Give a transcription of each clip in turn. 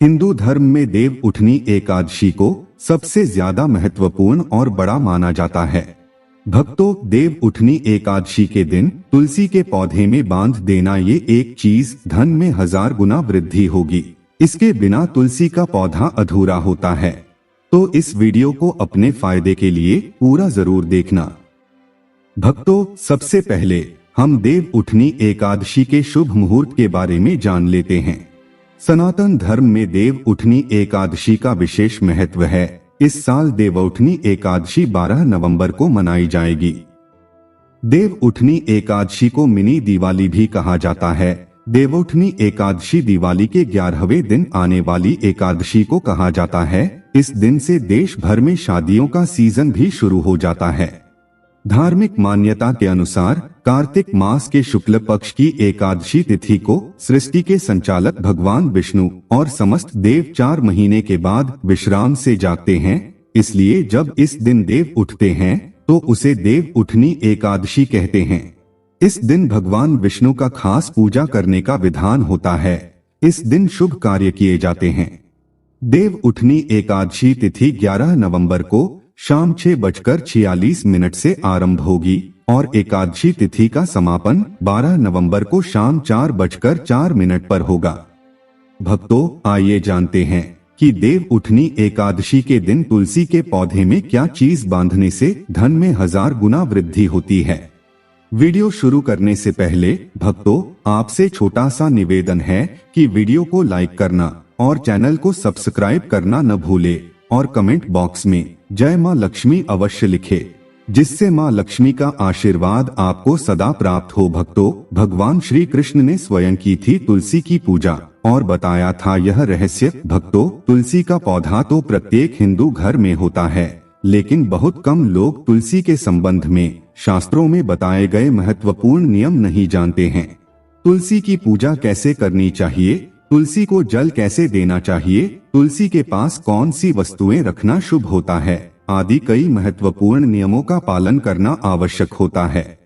हिंदू धर्म में देव उठनी एकादशी को सबसे ज्यादा महत्वपूर्ण और बड़ा माना जाता है। भक्तों, देव उठनी एकादशी के दिन तुलसी के पौधे में बांध देना ये एक चीज धन में 1000 गुना वृद्धि होगी। इसके बिना तुलसी का पौधा अधूरा होता है। तो इस वीडियो को अपने फायदे के लिए पूरा जरूर देखना। भक्तों, सबसे पहले हम देव उठनी एकादशी के शुभ मुहूर्त के बारे में जान लेते हैं। सनातन धर्म में देव उठनी एकादशी का विशेष महत्व है। इस साल देवउठनी एकादशी 12 नवंबर को मनाई जाएगी। देव उठनी एकादशी को मिनी दिवाली भी कहा जाता है। देवउठनी एकादशी दिवाली के 11वें दिन आने वाली एकादशी को कहा जाता है। इस दिन से देश भर में शादियों का सीजन भी शुरू हो जाता है। धार्मिक मान्यता के अनुसार कार्तिक मास के शुक्ल पक्ष की एकादशी तिथि को सृष्टि के संचालक भगवान विष्णु और समस्त देव 4 महीने के बाद विश्राम से जागते हैं। इसलिए जब इस दिन देव उठते हैं तो उसे देव उठनी एकादशी कहते हैं। इस दिन भगवान विष्णु का खास पूजा करने का विधान होता है। इस दिन शुभ कार्य किए जाते हैं। देव उठनी एकादशी तिथि 11 नवंबर को शाम 6:46 से आरंभ होगी और एकादशी तिथि का समापन 12 नवंबर को शाम 4:04 पर होगा। भक्तों, आइए जानते हैं कि देव उठनी एकादशी के दिन तुलसी के पौधे में क्या चीज बांधने से धन में 1000 गुना वृद्धि होती है। वीडियो शुरू करने से पहले भक्तों, आपसे छोटा सा निवेदन है कि वीडियो को लाइक करना और चैनल को सब्सक्राइब करना न भूले और कमेंट बॉक्स में जय मां लक्ष्मी अवश्य लिखे, जिससे मां लक्ष्मी का आशीर्वाद आपको सदा प्राप्त हो। भक्तों, भगवान श्री कृष्ण ने स्वयं की थी तुलसी की पूजा और बताया था यह रहस्य। भक्तों, तुलसी का पौधा तो प्रत्येक हिंदू घर में होता है, लेकिन बहुत कम लोग तुलसी के संबंध में शास्त्रों में बताए गए महत्वपूर्ण नियम नहीं जानते हैं। तुलसी की पूजा कैसे करनी चाहिए, तुलसी को जल कैसे देना चाहिए, तुलसी के पास कौन सी वस्तुएं रखना शुभ होता है आदि कई महत्वपूर्ण नियमों का पालन करना आवश्यक होता है।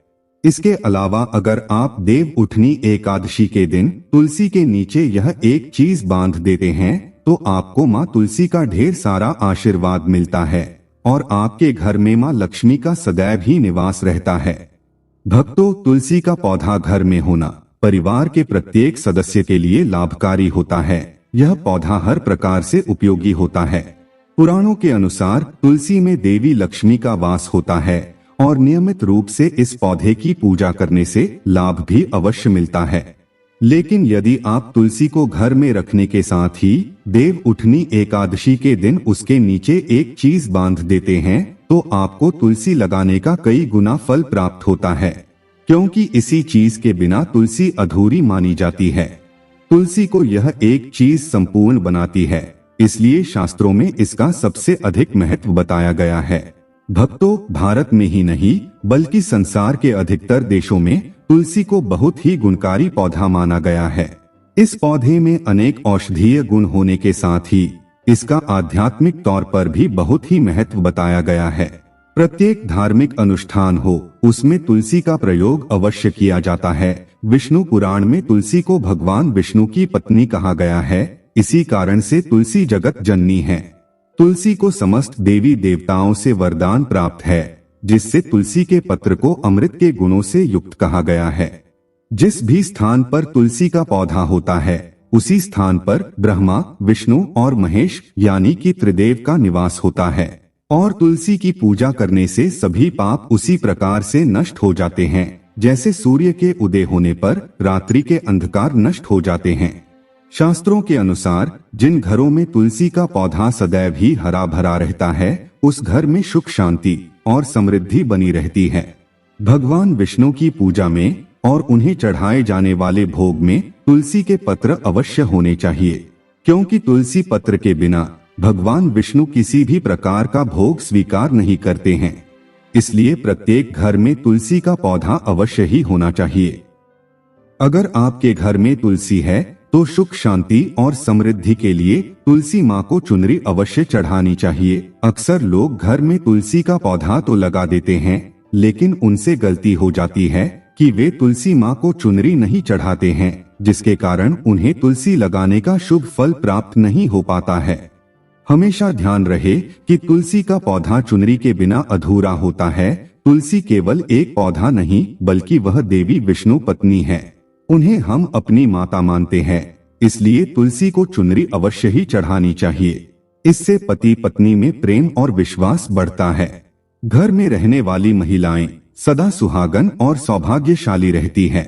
इसके अलावा अगर आप देव उठनी एकादशी के दिन तुलसी के नीचे यह एक चीज बांध देते हैं तो आपको मां तुलसी का ढेर सारा आशीर्वाद मिलता है और आपके घर में मां लक्ष्मी का सदैव ही निवास रहता है। भक्तों, तुलसी का पौधा घर में होना परिवार के प्रत्येक सदस्य के लिए लाभकारी होता है। यह पौधा हर प्रकार से उपयोगी होता है। पुराणों के अनुसार तुलसी में देवी लक्ष्मी का वास होता है और नियमित रूप से इस पौधे की पूजा करने से लाभ भी अवश्य मिलता है। लेकिन यदि आप तुलसी को घर में रखने के साथ ही देव उठनी एकादशी के दिन उसके नीचे एक चीज बांध देते हैं तो आपको तुलसी लगाने का कई गुना फल प्राप्त होता है, क्योंकि इसी चीज के बिना तुलसी अधूरी मानी जाती है। तुलसी को यह एक चीज संपूर्ण बनाती है, इसलिए शास्त्रों में इसका सबसे अधिक महत्व बताया गया है। भक्तों, भारत में ही नहीं बल्कि संसार के अधिकतर देशों में तुलसी को बहुत ही गुणकारी पौधा माना गया है। इस पौधे में अनेक औषधीय गुण होने के साथ ही इसका आध्यात्मिक तौर पर भी बहुत ही महत्व बताया गया है। प्रत्येक धार्मिक अनुष्ठान हो उसमें तुलसी का प्रयोग अवश्य किया जाता है। विष्णु पुराण में तुलसी को भगवान विष्णु की पत्नी कहा गया है। इसी कारण से तुलसी जगत जननी है। तुलसी को समस्त देवी देवताओं से वरदान प्राप्त है, जिससे तुलसी के पत्र को अमृत के गुणों से युक्त कहा गया है। जिस भी स्थान पर तुलसी का पौधा होता है उसी स्थान पर ब्रह्मा, विष्णु और महेश यानी कि त्रिदेव का निवास होता है और तुलसी की पूजा करने से सभी पाप उसी प्रकार से नष्ट हो जाते हैं जैसे सूर्य के उदय होने पर रात्रि के अंधकार नष्ट हो जाते हैं। शास्त्रों के अनुसार जिन घरों में तुलसी का पौधा सदैव ही हरा भरा रहता है उस घर में सुख शांति और समृद्धि बनी रहती है। भगवान विष्णु की पूजा में और उन्हें चढ़ाए जाने वाले भोग में तुलसी के पत्र अवश्य होने चाहिए, क्योंकि तुलसी पत्र के बिना भगवान विष्णु किसी भी प्रकार का भोग स्वीकार नहीं करते हैं। इसलिए प्रत्येक घर में तुलसी का पौधा अवश्य ही होना चाहिए। अगर आपके घर में तुलसी है तो सुख शांति और समृद्धि के लिए तुलसी माँ को चुनरी अवश्य चढ़ानी चाहिए। अक्सर लोग घर में तुलसी का पौधा तो लगा देते हैं, लेकिन उनसे गलती हो जाती है कि वे तुलसी माँ को चुनरी नहीं चढ़ाते हैं, जिसके कारण उन्हें तुलसी लगाने का शुभ फल प्राप्त नहीं हो पाता है। हमेशा ध्यान रहे कि तुलसी का पौधा चुनरी के बिना अधूरा होता है। तुलसी केवल एक पौधा नहीं बल्कि वह देवी विष्णु पत्नी है। उन्हें हम अपनी माता मानते हैं, इसलिए तुलसी को चुनरी अवश्य ही चढ़ानी चाहिए। इससे पति पत्नी में प्रेम और विश्वास बढ़ता है। घर में रहने वाली महिलाएं सदा सुहागन और सौभाग्यशाली रहती हैं।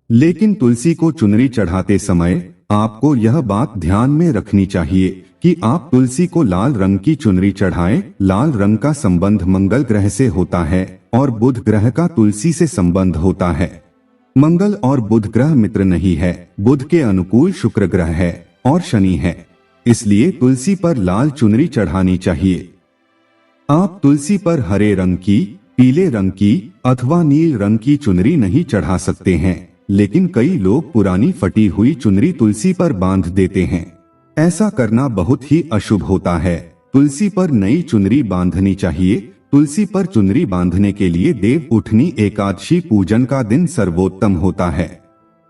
लेकिन तुलसी को चुनरी चढ़ाते समय आपको यह बात ध्यान में रखनी चाहिए कि आप तुलसी को लाल रंग की चुनरी चढ़ाएं। लाल रंग का संबंध मंगल ग्रह से होता है और बुध ग्रह का तुलसी से संबंध होता है। मंगल और बुध ग्रह मित्र नहीं है। बुध के अनुकूल शुक्र ग्रह है और शनि है, इसलिए तुलसी पर लाल चुनरी चढ़ानी चाहिए। आप तुलसी पर हरे रंग की, पीले रंग की अथवा नील रंग की चुनरी नहीं चढ़ा सकते हैं, लेकिन कई लोग पुरानी फटी हुई चुनरी तुलसी पर बांध देते हैं। ऐसा करना बहुत ही अशुभ होता है। तुलसी पर नई चुनरी बांधनी चाहिए। तुलसी पर चुनरी बांधने के लिए देव उठनी एकादशी पूजन का दिन सर्वोत्तम होता है।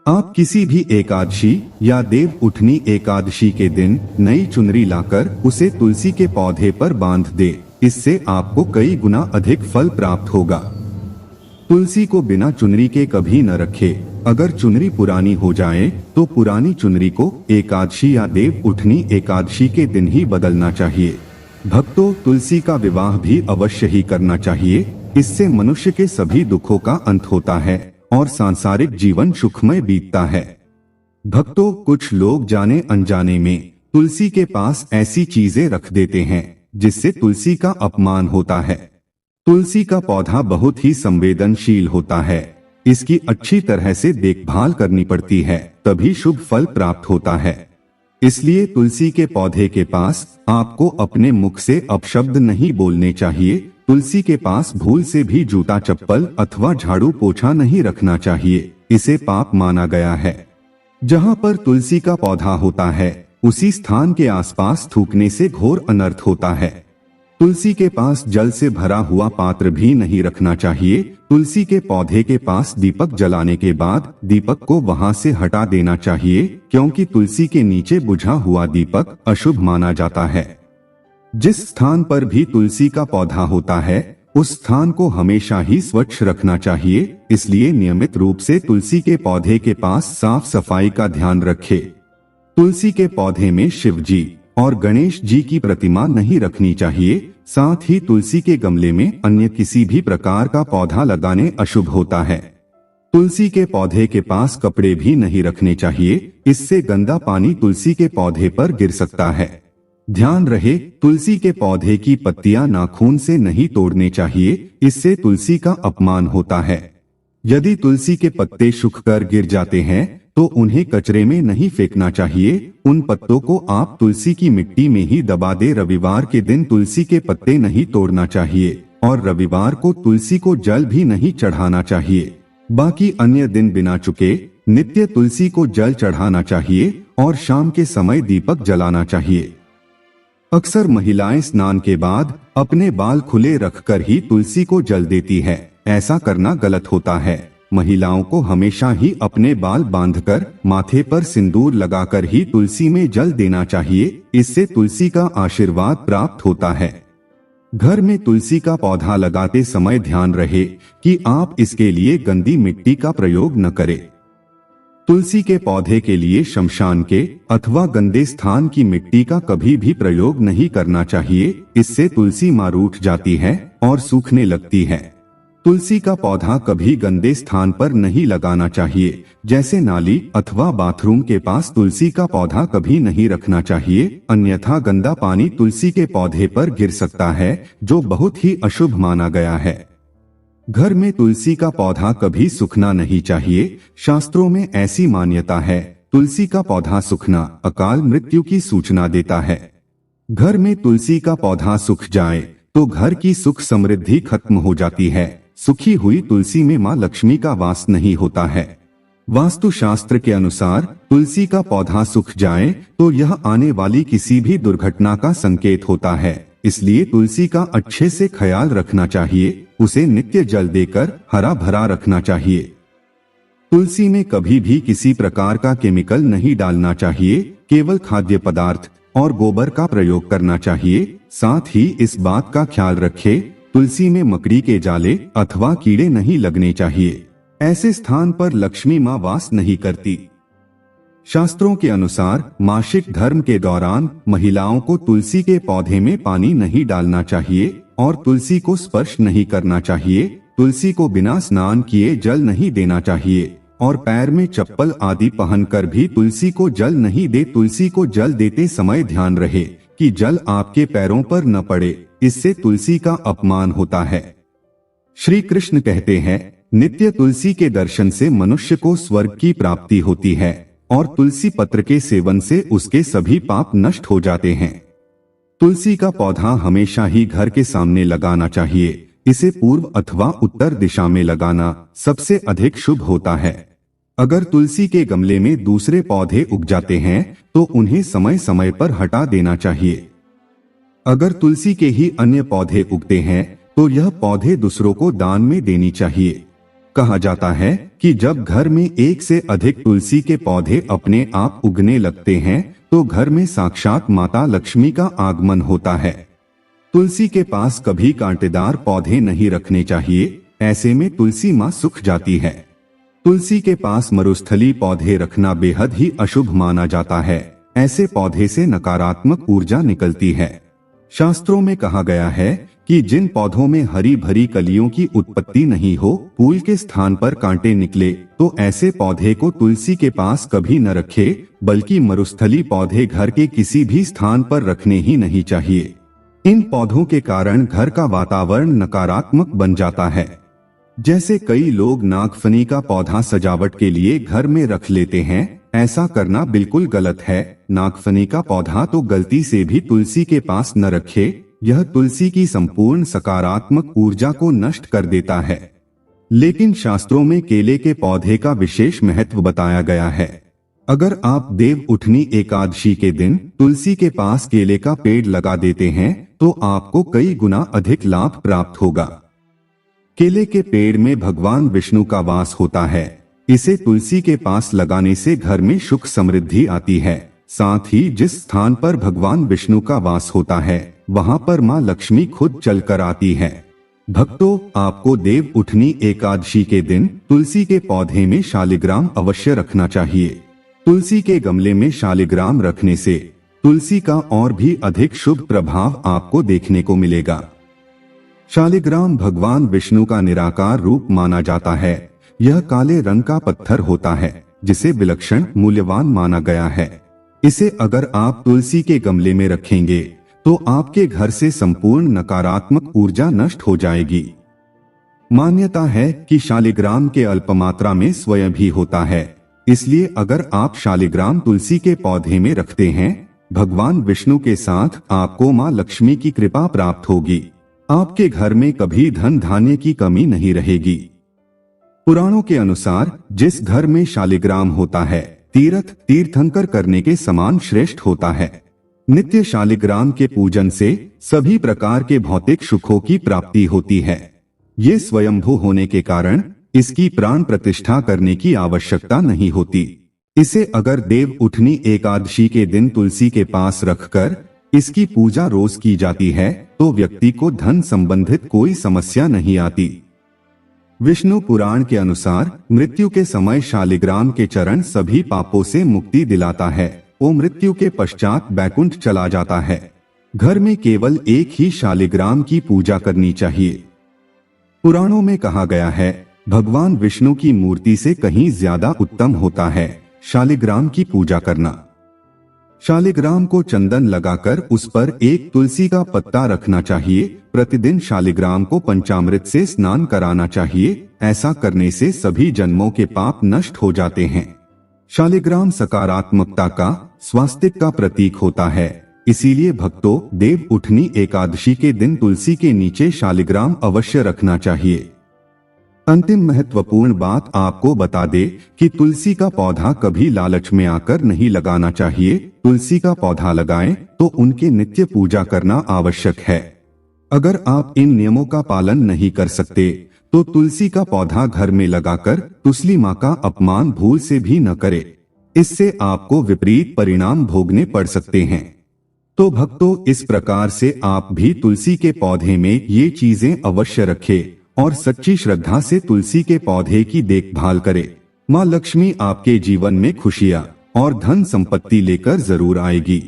आप किसी भी एकादशी या देव उठनी एकादशी के दिन नई चुनरी लाकर उसे तुलसी के पौधे पर बांध दे। इससे आपको कई गुना अधिक फल प्राप्त होगा। तुलसी को बिना चुनरी के कभी न रखे। अगर चुनरी पुरानी हो जाए तो पुरानी चुनरी को एकादशी या देव उठनी एकादशी के दिन ही बदलना चाहिए। भक्तों, तुलसी का विवाह भी अवश्य ही करना चाहिए। इससे मनुष्य के सभी दुखों का अंत होता है और सांसारिक जीवन सुखमय बीतता है। भक्तों, कुछ लोग जाने अनजाने में तुलसी के पास ऐसी चीजें रख देते हैं जिससे तुलसी का अपमान होता है। तुलसी का पौधा बहुत ही संवेदनशील होता है। इसकी अच्छी तरह से देखभाल करनी पड़ती है, तभी शुभ फल प्राप्त होता है। इसलिए तुलसी के पौधे के पास आपको अपने मुख से अपशब्द नहीं बोलने चाहिए। तुलसी के पास भूल से भी जूता चप्पल अथवा झाड़ू पोछा नहीं रखना चाहिए। इसे पाप माना गया है। जहाँ पर तुलसी का पौधा होता है उसी स्थान के आसपास थूकने से घोर अनर्थ होता है। तुलसी के पास जल से भरा हुआ पात्र भी नहीं रखना चाहिए। तुलसी के पौधे के पास दीपक जलाने के बाद दीपक को वहां से हटा देना चाहिए, क्योंकि तुलसी के नीचे बुझा हुआ दीपक अशुभ माना जाता है। जिस स्थान पर भी तुलसी का पौधा होता है उस स्थान को हमेशा ही स्वच्छ रखना चाहिए। इसलिए नियमित रूप से तुलसी के पौधे के पास साफ सफाई का ध्यान रखें। तुलसी के पौधे में शिव जी और गणेश जी की प्रतिमा नहीं रखनी चाहिए। साथ ही तुलसी के गमले में अन्य किसी भी प्रकार का पौधा लगाने अशुभ होता है। तुलसी के पौधे के पास कपड़े भी नहीं रखने चाहिए। इससे गंदा पानी तुलसी के पौधे पर गिर सकता है। ध्यान रहे, तुलसी के पौधे की पत्तियां नाखून से नहीं तोड़ने चाहिए। इससे तुलसी का अपमान होता है। यदि तुलसी के पत्ते सूखकर गिर जाते हैं तो उन्हें कचरे में नहीं फेंकना चाहिए। उन पत्तों को आप तुलसी की मिट्टी में ही दबा दे। रविवार के दिन तुलसी के पत्ते नहीं तोड़ना चाहिए और रविवार को तुलसी को जल भी नहीं चढ़ाना चाहिए। बाकी अन्य दिन बिना चुके नित्य तुलसी को जल चढ़ाना चाहिए और शाम के समय दीपक जलाना चाहिए। अक्सर महिलाएं स्नान के बाद अपने बाल खुले रखकर ही तुलसी को जल देती है। ऐसा करना गलत होता है। महिलाओं को हमेशा ही अपने बाल बांधकर माथे पर सिंदूर लगाकर ही तुलसी में जल देना चाहिए। इससे तुलसी का आशीर्वाद प्राप्त होता है। घर में तुलसी का पौधा लगाते समय ध्यान रहे कि आप इसके लिए गंदी मिट्टी का प्रयोग न करें। तुलसी के पौधे के लिए शमशान के अथवा गंदे स्थान की मिट्टी का कभी भी प्रयोग नहीं करना चाहिए। इससे तुलसी मां रूठ जाती है और सूखने लगती है। तुलसी का पौधा कभी गंदे स्थान पर नहीं लगाना चाहिए, जैसे नाली अथवा बाथरूम के पास तुलसी का पौधा कभी नहीं रखना चाहिए, अन्यथा गंदा पानी तुलसी के पौधे पर गिर सकता है, जो बहुत ही अशुभ माना गया है। घर में तुलसी का पौधा कभी सूखना नहीं चाहिए। शास्त्रों में ऐसी मान्यता है, तुलसी का पौधा सूखना अकाल मृत्यु की सूचना देता है। घर में तुलसी का पौधा सूख जाए तो घर की सुख समृद्धि खत्म हो जाती है। सूखी हुई तुलसी में मां लक्ष्मी का वास नहीं होता है। वास्तु शास्त्र के अनुसार तुलसी का पौधा सूख जाए तो यह आने वाली किसी भी दुर्घटना का संकेत होता है। इसलिए तुलसी का अच्छे से ख्याल रखना चाहिए। उसे नित्य जल देकर हरा भरा रखना चाहिए। तुलसी में कभी भी किसी प्रकार का केमिकल नहीं डालना चाहिए, केवल खाद्य पदार्थ और गोबर का प्रयोग करना चाहिए। साथ ही इस बात का ख्याल रखें, तुलसी में मकड़ी के जाले अथवा कीड़े नहीं लगने चाहिए। ऐसे स्थान पर लक्ष्मी मां वास नहीं करती। शास्त्रों के अनुसार मासिक धर्म के दौरान महिलाओं को तुलसी के पौधे में पानी नहीं डालना चाहिए और तुलसी को स्पर्श नहीं करना चाहिए। तुलसी को बिना स्नान किए जल नहीं देना चाहिए और पैर में चप्पल आदि पहनकर भी तुलसी को जल नहीं दे। तुलसी को जल देते समय ध्यान रहे कि जल आपके पैरों पर न पड़े, इससे तुलसी का अपमान होता है। श्री कृष्ण कहते हैं, नित्य तुलसी के दर्शन से मनुष्य को स्वर्ग की प्राप्ति होती है और तुलसी पत्र के सेवन से उसके सभी पाप नष्ट हो जाते हैं। तुलसी का पौधा हमेशा ही घर के सामने लगाना चाहिए। इसे पूर्व अथवा उत्तर दिशा में लगाना सबसे अधिक शुभ होता है। अगर तुलसी के गमले में दूसरे पौधे उग जाते हैं तो उन्हें समय समय पर हटा देना चाहिए। अगर तुलसी के ही अन्य पौधे उगते हैं तो यह पौधे दूसरों को दान में देनी चाहिए। कहा जाता है कि जब घर में एक से अधिक तुलसी के पौधे अपने आप उगने लगते हैं तो घर में साक्षात माता लक्ष्मी का आगमन होता है। तुलसी के पास कभी कांटेदार पौधे नहीं रखने चाहिए, ऐसे में तुलसी मां सूख जाती है। तुलसी के पास मरुस्थली पौधे रखना बेहद ही अशुभ माना जाता है। ऐसे पौधे से नकारात्मक ऊर्जा निकलती है। शास्त्रों में कहा गया है कि जिन पौधों में हरी भरी कलियों की उत्पत्ति नहीं हो, फूल के स्थान पर कांटे निकले, तो ऐसे पौधे को तुलसी के पास कभी न रखे, बल्कि मरुस्थली पौधे घर के किसी भी स्थान पर रखने ही नहीं चाहिए। इन पौधों के कारण घर का वातावरण नकारात्मक बन जाता है। जैसे कई लोग नागफनी का पौधा सजावट के लिए घर में रख लेते हैं, ऐसा करना बिल्कुल गलत है। नागफनी का पौधा तो गलती से भी तुलसी के पास न रखे, यह तुलसी की संपूर्ण सकारात्मक ऊर्जा को नष्ट कर देता है। लेकिन शास्त्रों में केले के पौधे का विशेष महत्व बताया गया है। अगर आप देव उठनी एकादशी के दिन तुलसी के पास केले का पेड़ लगा देते हैं तो आपको कई गुना अधिक लाभ प्राप्त होगा। केले के पेड़ में भगवान विष्णु का वास होता है। इसे तुलसी के पास लगाने से घर में सुख समृद्धि आती है। साथ ही जिस स्थान पर भगवान विष्णु का वास होता है वहां पर मां लक्ष्मी खुद चलकर आती है। भक्तों, आपको देव उठनी एकादशी के दिन तुलसी के पौधे में शालिग्राम अवश्य रखना चाहिए। तुलसी के गमले में शालिग्राम रखने से तुलसी का और भी अधिक शुभ प्रभाव आपको देखने को मिलेगा। शालिग्राम भगवान विष्णु का निराकार रूप माना जाता है। यह काले रंग का पत्थर होता है जिसे विलक्षण मूल्यवान माना गया है। इसे अगर आप तुलसी के गमले में रखेंगे तो आपके घर से संपूर्ण नकारात्मक ऊर्जा नष्ट हो जाएगी। मान्यता है कि शालिग्राम के अल्प मात्रा में स्वयं भी होता है, इसलिए अगर आप शालिग्राम तुलसी के पौधे में रखते हैं, भगवान विष्णु के साथ आपको मां लक्ष्मी की कृपा प्राप्त होगी। आपके घर में कभी धन धान्य की कमी नहीं रहेगी। पुराणों के अनुसार जिस घर में शालिग्राम होता है तीर्थंकर करने के समान श्रेष्ठ होता है। नित्य शालिग्राम के पूजन से सभी प्रकार के भौतिक सुखों की प्राप्ति होती है। ये स्वयंभू होने के कारण इसकी प्राण प्रतिष्ठा करने की आवश्यकता नहीं होती। इसे अगर देव उठनी एकादशी के दिन तुलसी के पास रखकर इसकी पूजा रोज की जाती है तो व्यक्ति को धन संबंधित कोई समस्या नहीं आती। विष्णु पुराण के अनुसार मृत्यु के समय शालिग्राम के चरण सभी पापों से मुक्ति दिलाता है। वो मृत्यु के पश्चात बैकुंठ चला जाता है। घर में केवल एक ही शालिग्राम की पूजा करनी चाहिए। पुराणों में कहा गया है, भगवान विष्णु की मूर्ति से कहीं ज्यादा उत्तम होता है शालिग्राम की पूजा करना। शालिग्राम को चंदन लगाकर उस पर एक तुलसी का पत्ता रखना चाहिए। प्रतिदिन शालिग्राम को पंचामृत से स्नान कराना चाहिए। ऐसा करने से सभी जन्मों के पाप नष्ट हो जाते हैं। शालिग्राम सकारात्मकता का, स्वास्थ्य का प्रतीक होता है। इसीलिए भक्तों, देव उठनी एकादशी के दिन तुलसी के नीचे शालिग्राम अवश्य रखना चाहिए। अंतिम महत्वपूर्ण बात आपको बता दे कि तुलसी का पौधा कभी लालच में आकर नहीं लगाना चाहिए। तुलसी का पौधा लगाएं तो उनके नित्य पूजा करना आवश्यक है। अगर आप इन नियमों का पालन नहीं कर सकते तो तुलसी का पौधा घर में लगाकर तुलसी माँ का अपमान भूल से भी न करे, इससे आपको विपरीत परिणाम भोगने पड़ सकते हैं। तो भक्तों, इस प्रकार से आप भी तुलसी के पौधे में ये चीजें अवश्य रखें और सच्ची श्रद्धा से तुलसी के पौधे की देखभाल करें। माँ लक्ष्मी आपके जीवन में खुशियाँ और धन संपत्ति लेकर जरूर आएगी।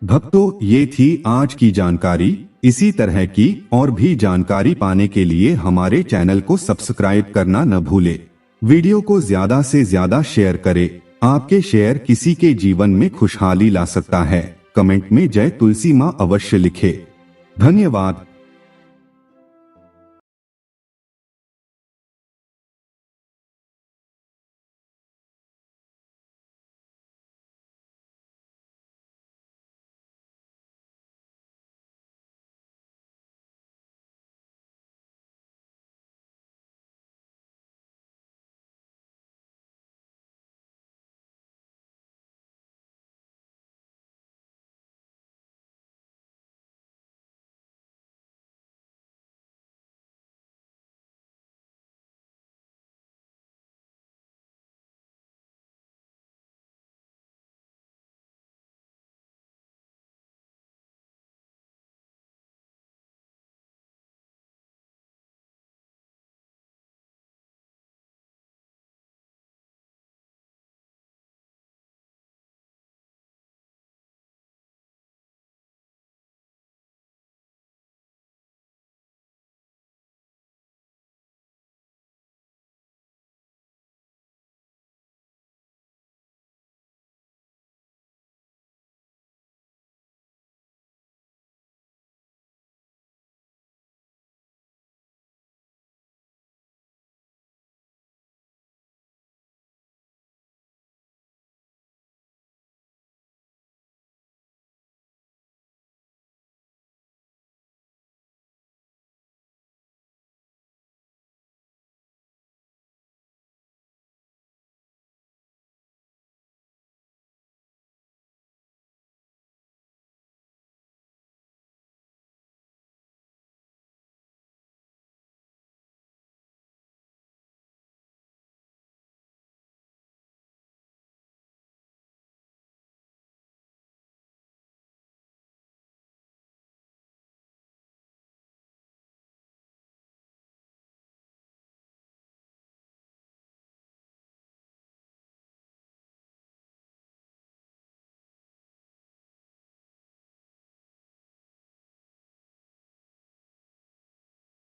भक्तों, ये थी आज की जानकारी। इसी तरह की और भी जानकारी पाने के लिए हमारे चैनल को सब्सक्राइब करना न भूले। वीडियो को ज्यादा से ज्यादा शेयर करें। आपके शेयर किसी के जीवन में खुशहाली ला सकता है। कमेंट में जय तुलसी माँ अवश्य लिखे। धन्यवाद।